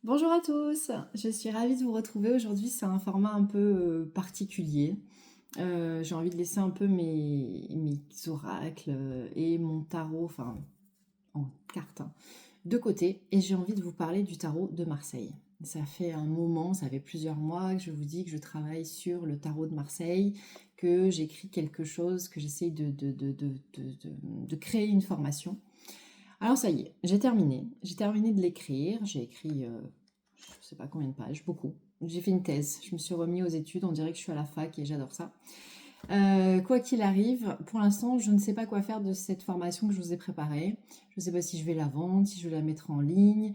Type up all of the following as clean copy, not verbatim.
Bonjour à tous, je suis ravie de vous retrouver aujourd'hui. C'est un format un peu particulier. J'ai envie de laisser un peu mes oracles et mon tarot, enfin en carte, hein, de côté. Et j'ai envie de vous parler du tarot de Marseille. Ça fait un moment, ça fait plusieurs mois que je vous dis que je travaille sur le tarot de Marseille, que j'écris quelque chose, que j'essaye de créer une formation. Alors ça y est, j'ai terminé. J'ai terminé de l'écrire. J'ai écrit, je sais pas combien de pages, beaucoup. J'ai fait une thèse. Je me suis remis aux études. On dirait que je suis à la fac et j'adore ça. Quoi qu'il arrive, pour l'instant, je ne sais pas quoi faire de cette formation que je vous ai préparée. Je ne sais pas si je vais la vendre, si je vais la mettre en ligne,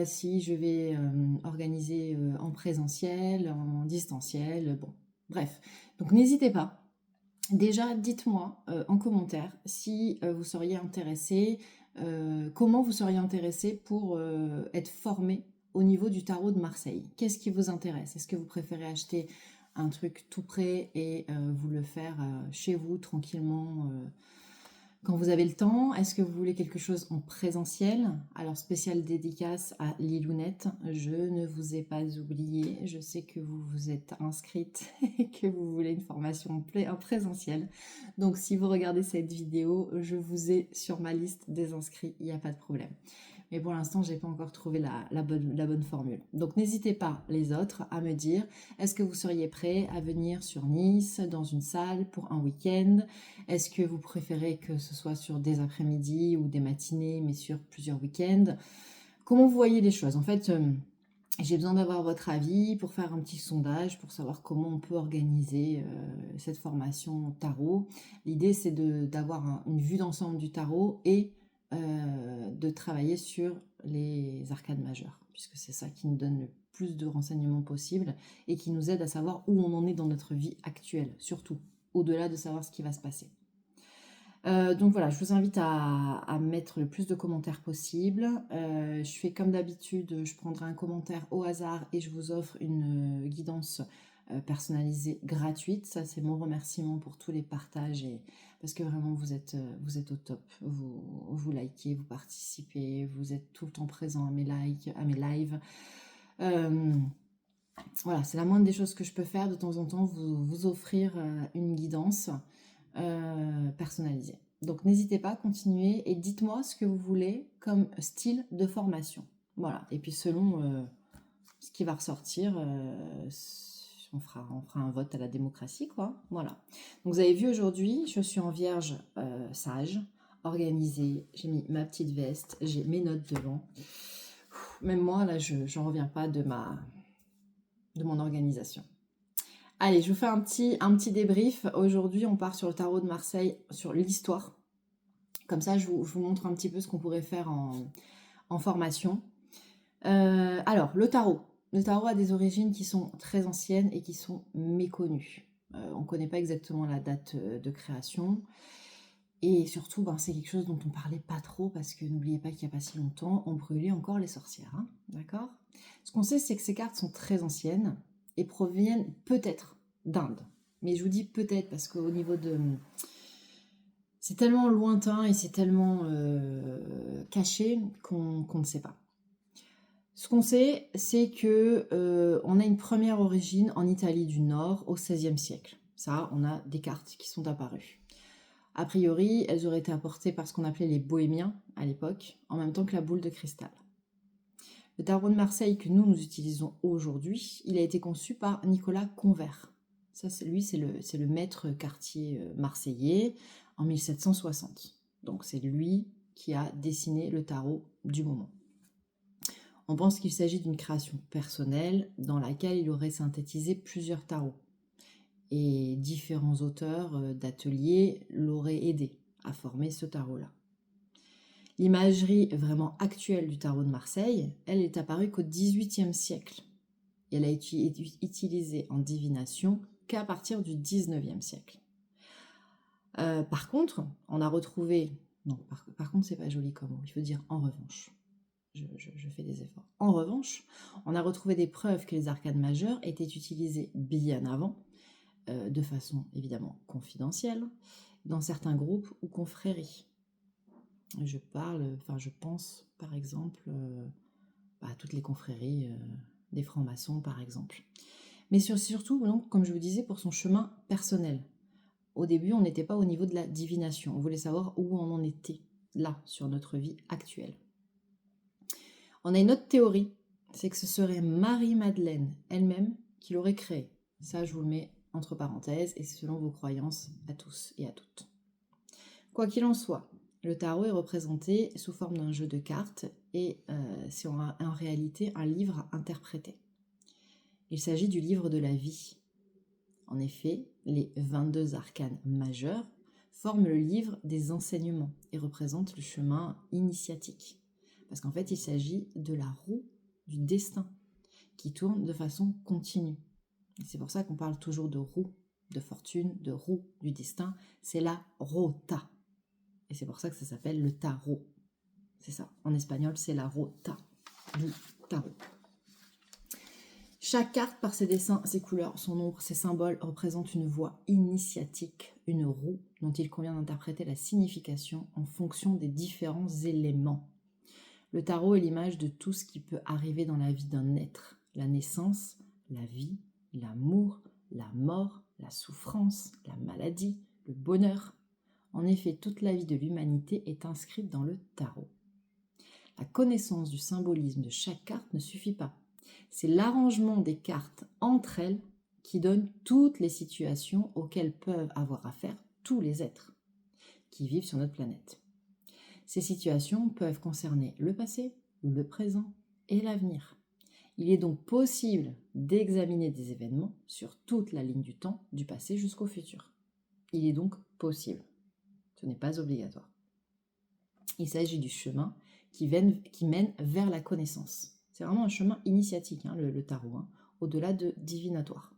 si je vais organiser en présentiel, en distanciel. Bon, bref. Donc n'hésitez pas. Déjà, dites-moi en commentaire si vous seriez intéressé, comment vous seriez intéressé pour être formé au niveau du tarot de Marseille. Qu'est-ce qui vous intéresse? Est-ce que vous préférez acheter un truc tout prêt et vous le faire chez vous tranquillement quand vous avez le temps? Est-ce que vous voulez quelque chose en présentiel? Alors, spéciale dédicace à Lilounette, je ne vous ai pas oublié. Je sais que vous vous êtes inscrite et que vous voulez une formation en présentiel. Donc, si vous regardez cette vidéo, je vous ai sur ma liste des inscrits, il n'y a pas de problème. Mais pour l'instant, je n'ai pas encore trouvé la bonne formule. Donc n'hésitez pas, les autres, à me dire, est-ce que vous seriez prêts à venir sur Nice, dans une salle, pour un week-end? Est-ce que vous préférez que ce soit sur des après-midi ou des matinées, mais sur plusieurs week-ends? Comment vous voyez les choses? En fait, j'ai besoin d'avoir votre avis pour faire un petit sondage, pour savoir comment on peut organiser cette formation tarot. L'idée, c'est d'avoir une vue d'ensemble du tarot et de travailler sur les arcades majeures, puisque c'est ça qui nous donne le plus de renseignements possible et qui nous aide à savoir où on en est dans notre vie actuelle, surtout, au-delà de savoir ce qui va se passer. Donc voilà, je vous invite à mettre le plus de commentaires possible. Je fais comme d'habitude, je prendrai un commentaire au hasard et je vous offre une guidance personnalisée gratuite. Ça, c'est mon remerciement pour tous les partages et parce que vraiment vous êtes au top. Vous likez, vous participez, vous êtes tout le temps présent à mes likes, à mes lives. Euh, voilà, c'est la moindre des choses que je peux faire de temps en temps, vous offrir une guidance personnalisée. Donc n'hésitez pas à continuer et dites-moi ce que vous voulez comme style de formation. Voilà, et puis selon ce qui va ressortir, on fera un vote à la démocratie, quoi. Voilà. Donc vous avez vu aujourd'hui, je suis en vierge sage, organisée, j'ai mis ma petite veste, j'ai mes notes devant. Même moi, là, je n'en reviens pas de mon organisation. Allez, je vous fais un petit débrief. Aujourd'hui, on part sur le tarot de Marseille, sur l'histoire. Comme ça, je vous montre un petit peu ce qu'on pourrait faire en formation. Alors, le tarot. Le tarot a des origines qui sont très anciennes et qui sont méconnues. On ne connaît pas exactement la date de création. Et surtout, ben, c'est quelque chose dont on ne parlait pas trop parce que n'oubliez pas qu'il n'y a pas si longtemps, on brûlait encore les sorcières. Hein, d'accord? Ce qu'on sait, c'est que ces cartes sont très anciennes et proviennent peut-être d'Inde. Mais je vous dis peut-être parce qu'au niveau de... C'est tellement lointain et c'est tellement caché qu'on ne sait pas. Ce qu'on sait, c'est que on a une première origine en Italie du Nord au XVIe siècle. Ça, on a des cartes qui sont apparues. A priori, elles auraient été apportées par ce qu'on appelait les bohémiens à l'époque, en même temps que la boule de cristal. Le tarot de Marseille que nous utilisons aujourd'hui, il a été conçu par Nicolas Convert. Ça, c'est le maître quartier marseillais en 1760. Donc c'est lui qui a dessiné le tarot du moment. On pense qu'il s'agit d'une création personnelle dans laquelle il aurait synthétisé plusieurs tarots. Et différents auteurs d'ateliers l'auraient aidé à former ce tarot-là. L'imagerie vraiment actuelle du tarot de Marseille, elle est apparue qu'au XVIIIe siècle. Et elle a été utilisée en divination qu'à partir du XIXe siècle. Par contre, on a retrouvé... Non, par contre, c'est pas joli comme mot, il faut dire en revanche. Je fais des efforts. En revanche, on a retrouvé des preuves que les arcades majeures étaient utilisées bien avant, de façon évidemment confidentielle, dans certains groupes ou confréries. Je pense par exemple à toutes les confréries des francs-maçons par exemple. Mais surtout, donc, comme je vous disais, pour son chemin personnel. Au début, on n'était pas au niveau de la divination. On voulait savoir où on en était, là, sur notre vie actuelle. On a une autre théorie, c'est que ce serait Marie-Madeleine elle-même qui l'aurait créé. Ça, je vous le mets entre parenthèses, et c'est selon vos croyances à tous et à toutes. Quoi qu'il en soit, le tarot est représenté sous forme d'un jeu de cartes, et c'est en réalité un livre à interpréter. Il s'agit du livre de la vie. En effet, les 22 arcanes majeurs forment le livre des enseignements et représentent le chemin initiatique. Parce qu'en fait, il s'agit de la roue du destin qui tourne de façon continue. Et c'est pour ça qu'on parle toujours de roue de fortune, de roue du destin. C'est la rota. Et c'est pour ça que ça s'appelle le tarot. C'est ça. En espagnol, c'est la rota du tarot. Chaque carte, par ses dessins, ses couleurs, son nombre, ses symboles, représente une voie initiatique, une roue dont il convient d'interpréter la signification en fonction des différents éléments. Le tarot est l'image de tout ce qui peut arriver dans la vie d'un être. La naissance, la vie, l'amour, la mort, la souffrance, la maladie, le bonheur. En effet, toute la vie de l'humanité est inscrite dans le tarot. La connaissance du symbolisme de chaque carte ne suffit pas. C'est l'arrangement des cartes entre elles qui donne toutes les situations auxquelles peuvent avoir affaire tous les êtres qui vivent sur notre planète. Ces situations peuvent concerner le passé, le présent et l'avenir. Il est donc possible d'examiner des événements sur toute la ligne du temps, du passé jusqu'au futur. Il est donc possible. Ce n'est pas obligatoire. Il s'agit du chemin qui mène vers la connaissance. C'est vraiment un chemin initiatique, le tarot, au-delà de divinatoire.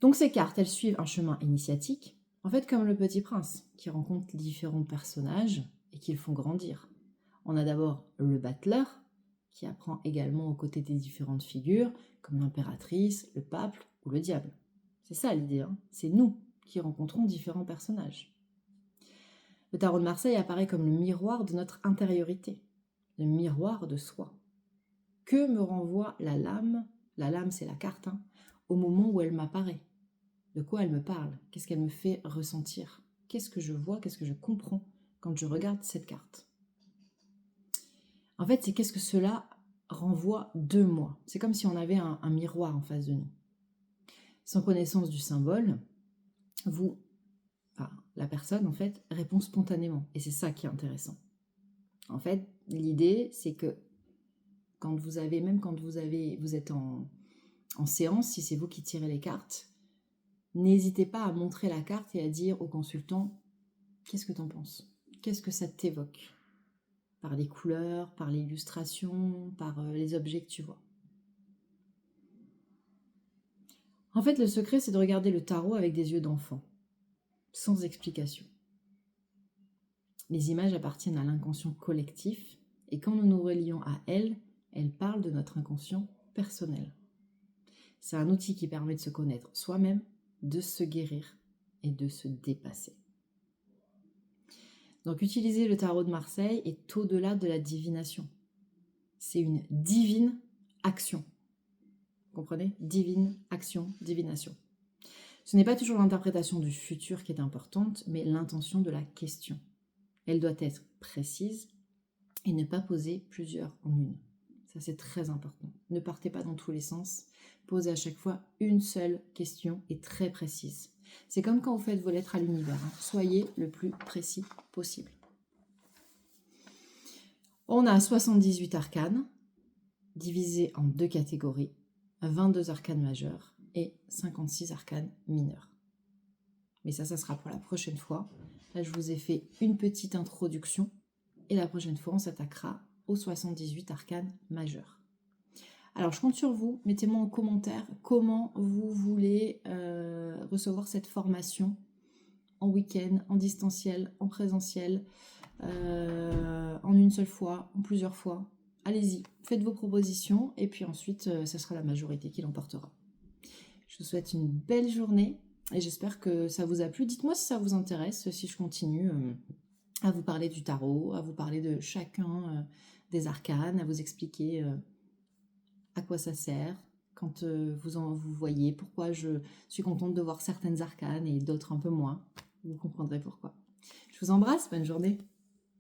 Donc ces cartes, elles suivent un chemin initiatique, en fait comme le Petit Prince, qui rencontre différents personnages et qui le font grandir. On a d'abord le battleur, qui apprend également aux côtés des différentes figures, comme l'impératrice, le pape ou le diable. C'est ça l'idée, c'est nous qui rencontrons différents personnages. Le tarot de Marseille apparaît comme le miroir de notre intériorité, le miroir de soi. Que me renvoie la lame? La lame, c'est la carte, au moment où elle m'apparaît. De quoi elle me parle? Qu'est-ce qu'elle me fait ressentir? Qu'est-ce que je vois? Qu'est-ce que je comprends quand je regarde cette carte? En fait, c'est qu'est-ce que cela renvoie de moi. C'est comme si on avait un miroir en face de nous. Sans connaissance du symbole, la personne, en fait, répond spontanément. Et c'est ça qui est intéressant. En fait, l'idée, c'est que quand vous êtes en séance, si c'est vous qui tirez les cartes, n'hésitez pas à montrer la carte et à dire au consultant « Qu'est-ce que tu en penses? Qu'est-ce que ça t'évoque ?» Par les couleurs, par l'illustration, par les objets que tu vois. En fait, le secret, c'est de regarder le tarot avec des yeux d'enfant, sans explication. Les images appartiennent à l'inconscient collectif, et quand nous nous relions à elles, elles parlent de notre inconscient personnel. C'est un outil qui permet de se connaître soi-même, de se guérir et de se dépasser. Donc utiliser le tarot de Marseille est au-delà de la divination. C'est une divine action. Vous comprenez? Divine action, divination. Ce n'est pas toujours l'interprétation du futur qui est importante, mais l'intention de la question. Elle doit être précise et ne pas poser plusieurs en une. Ça, c'est très important. Ne partez pas dans tous les sens. Posez à chaque fois une seule question et très précise. C'est comme quand vous faites vos lettres à l'univers. Soyez le plus précis possible. On a 78 arcanes, divisés en 2 catégories, 22 arcanes majeurs et 56 arcanes mineurs. Mais ça sera pour la prochaine fois. Là, je vous ai fait une petite introduction. Et la prochaine fois, on s'attaquera aux 78 arcanes majeurs. Alors, je compte sur vous. Mettez-moi en commentaire comment vous voulez recevoir cette formation en week-end, en distanciel, en présentiel, en une seule fois, en plusieurs fois. Allez-y, faites vos propositions et puis ensuite, ce sera la majorité qui l'emportera. Je vous souhaite une belle journée et j'espère que ça vous a plu. Dites-moi si ça vous intéresse, si je continue à vous parler du tarot, à vous parler de chacun des arcanes, à vous expliquer à quoi ça sert. Quand vous voyez pourquoi je suis contente de voir certaines arcanes et d'autres un peu moins, vous comprendrez pourquoi. Je vous embrasse, bonne journée.